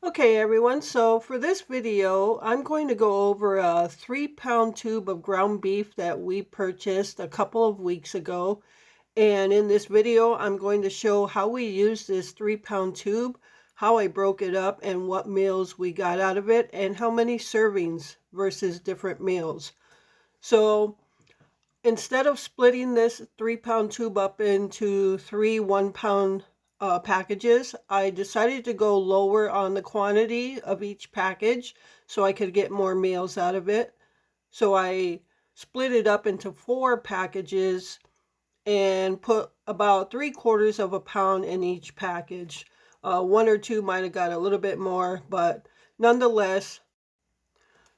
Okay everyone, so for this video, I'm going to go over a 3-pound tube of ground beef that we purchased a couple of weeks ago. And in this video, I'm going to show how we used this 3-pound tube, how I broke it up and what meals we got out of it, and how many servings versus different meals. So instead of splitting this 3-pound tube up into three 1-pound packages, I decided to go lower on the quantity of each package so I could get more meals out of it. So I split it up into 4 packages and put about 3/4 of a pound in each package. One or two might have got a little bit more, but nonetheless.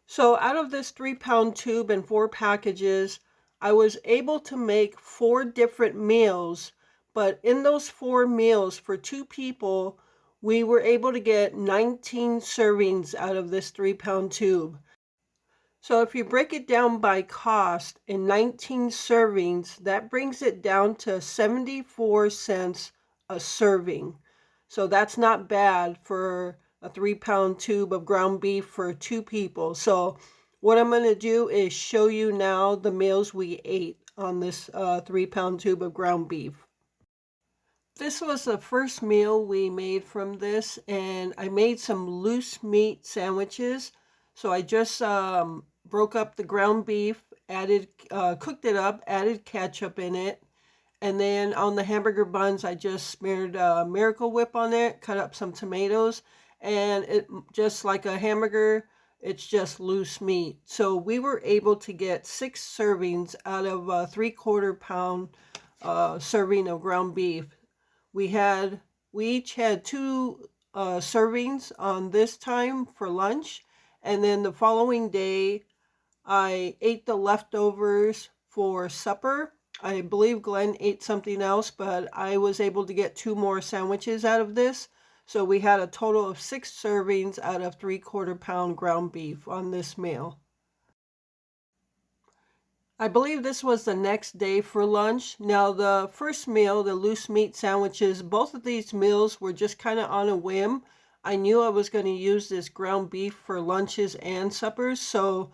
So out of this 3-pound tube and 4 packages, I was able to make 4 different meals, but in those 4 meals for 2 people, we were able to get 19 servings out of this 3-pound tube. So if you break it down by cost in 19 servings, that brings it down to 74 cents a serving. So that's not bad for a 3-pound tube of ground beef for 2 people. So what I'm going to do is show you now the meals we ate on this 3-pound tube of ground beef. This was the first meal we made from this, and I made some loose meat sandwiches. So I just broke up the ground beef, added, cooked it up, added ketchup in it, and then on the hamburger buns, I just smeared Miracle Whip on it, cut up some tomatoes, and it just like a hamburger, it's just loose meat. So we were able to get 6 servings out of a 3/4 pound serving of ground beef. We each had 2 servings on this time for lunch, and then the following day I ate the leftovers for supper. I believe Glenn ate something else, but I was able to get 2 more sandwiches out of this. So we had a total of 6 servings out of 3/4 pound ground beef on this meal. I believe this was the next day for lunch. Now the first meal, the loose meat sandwiches, both of these meals were just kind of on a whim. I knew I was going to use this ground beef for lunches and suppers, so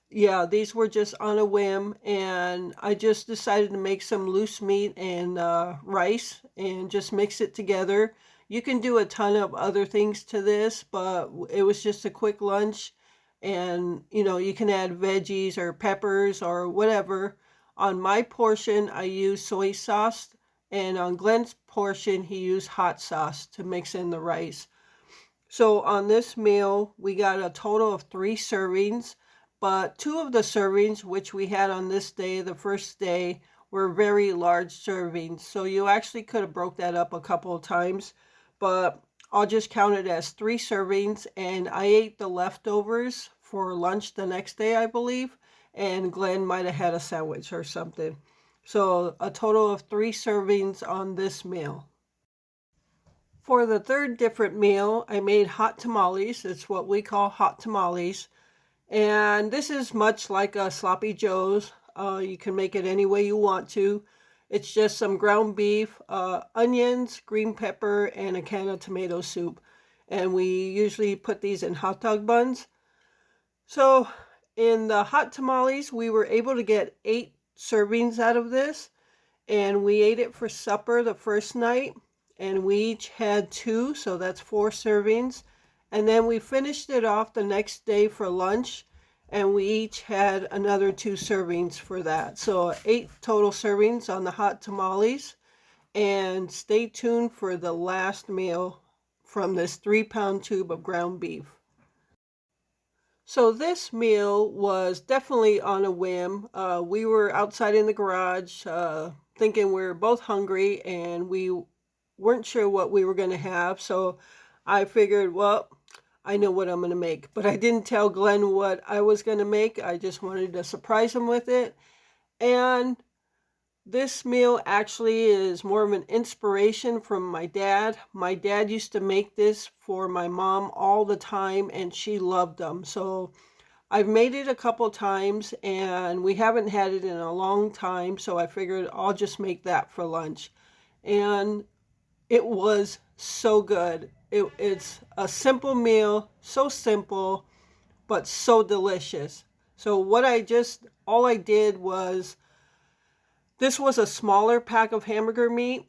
yeah, these were just on a whim, and I just decided to make some loose meat and rice and just mix it together. You can do a ton of other things to this, but it was just a quick lunch, and you can add veggies or peppers or whatever. On my portion, I used soy sauce, and on Glenn's portion, he used hot sauce to mix in the rice. So on this meal, we got a total of 3 servings, but 2 of the servings, which we had on this day, the first day, were very large servings. So you actually could have broke that up a couple of times, but I'll just count it as 3 servings, and I ate the leftovers for lunch the next day, I believe, and Glenn might have had a sandwich or something. So a total of 3 servings on this meal. For the third different meal, I made hot tamales. It's what we call hot tamales. And this is much like a sloppy joe's. You can make it any way you want to. It's just some ground beef, onions, green pepper, and a can of tomato soup. And we usually put these in hot dog buns. So in the hot tamales, we were able to get 8 servings out of this. And we ate it for supper the first night, and we each had 2, so that's 4 servings. And then we finished it off the next day for lunch, and we each had another 2 servings for that. So 8 total servings on the hot tamales. And stay tuned for the last meal from this 3-pound tube of ground beef. So this meal was definitely on a whim. We were outside in the garage thinking we were both hungry, and we weren't sure what we were going to have. So I figured, well, I know what I'm going to make. But I didn't tell Glenn what I was going to make. I just wanted to surprise him with it. And this meal actually is more of an inspiration from my dad. My dad used to make this for my mom all the time, and she loved them. So I've made it a couple times, and we haven't had it in a long time, so I figured I'll just make that for lunch. And it was so good. It's a simple meal, so simple, but so delicious. So all I did was, this was a smaller pack of hamburger meat.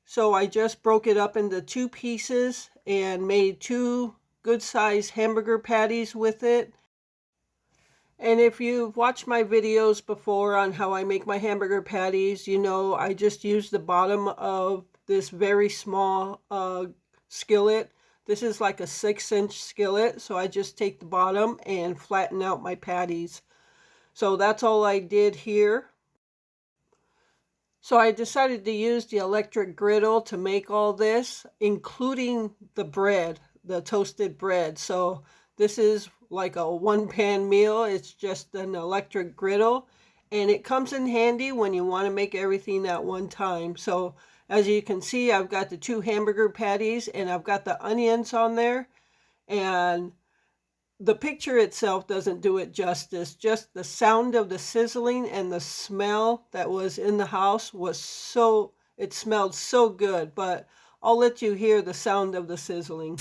So I just broke it up into two pieces and made two good sized hamburger patties with it. And if you've watched my videos before on how I make my hamburger patties, you know I just use the bottom of this very small skillet. This is like a 6-inch skillet, so I just take the bottom and flatten out my patties. So that's all I did here. So I decided to use the electric griddle to make all this, including the bread, the toasted bread. So this is like a one-pan meal. It's just an electric griddle, and it comes in handy when you want to make everything at one time. So as you can see, I've got the two hamburger patties and I've got the onions on there, and the picture itself doesn't do it justice. Just the sound of the sizzling and the smell that was in the house it smelled so good, but I'll let you hear the sound of the sizzling.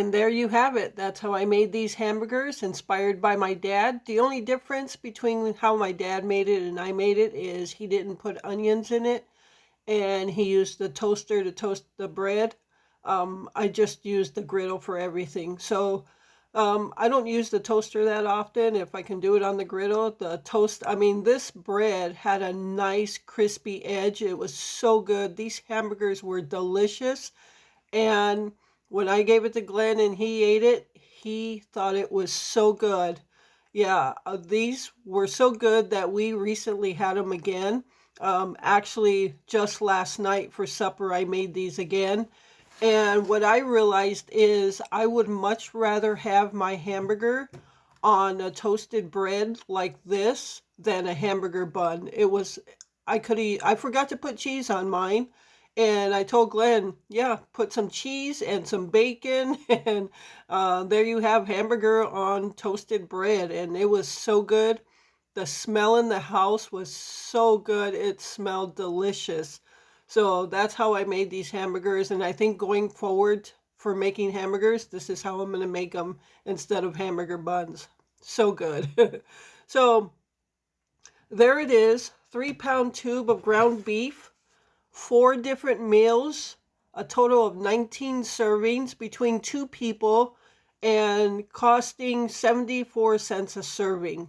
And there you have it. That's how I made these hamburgers, inspired by my dad. The only difference between how my dad made it and I made it is he didn't put onions in it, and he used the toaster to toast the bread. I just used the griddle for everything. So I don't use the toaster that often. If I can do it on the griddle, the toast, I mean, this bread had a nice crispy edge. It was so good. These hamburgers were delicious. And when I gave it to Glenn and he ate it, he thought it was so good. Yeah, these were so good that we recently had them again. Actually, just last night for supper, I made these again. And what I realized is I would much rather have my hamburger on a toasted bread like this than a hamburger bun. It was, I could eat, I forgot to put cheese on mine. And I told Glenn, yeah, put some cheese and some bacon, and there you have hamburger on toasted bread. And it was so good. The smell in the house was so good. It smelled delicious. So that's how I made these hamburgers. And I think going forward for making hamburgers, this is how I'm going to make them instead of hamburger buns. So good. So there it is, 3-pound tube of ground beef, 4 different meals, a total of 19 servings between 2 people, and costing 74 cents a serving.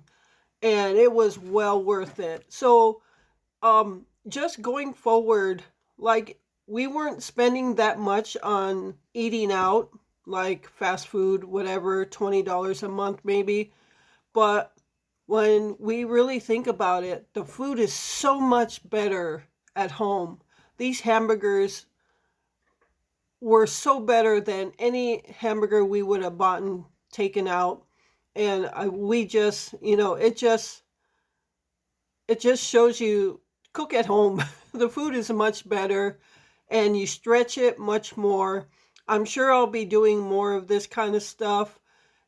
And it was well worth it. So just going forward, like, we weren't spending that much on eating out, like fast food, whatever, $20 a month maybe. But when we really think about it, the food is so much better at home. These hamburgers were so better than any hamburger we would have bought and taken out. And we just, it just shows you cook at home. The food is much better and you stretch it much more. I'm sure I'll be doing more of this kind of stuff.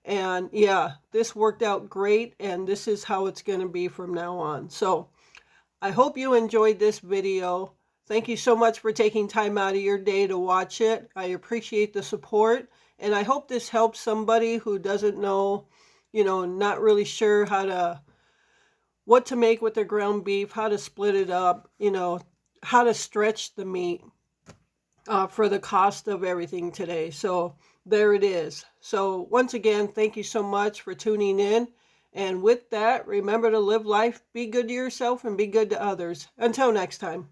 And yeah, this worked out great, and this is how it's going to be from now on. So I hope you enjoyed this video. Thank you so much for taking time out of your day to watch it. I appreciate the support, and I hope this helps somebody who doesn't know, not really sure what to make with their ground beef, how to split it up, how to stretch the meat for the cost of everything today. So there it is. So once again, thank you so much for tuning in. And with that, remember to live life, be good to yourself, and be good to others. Until next time.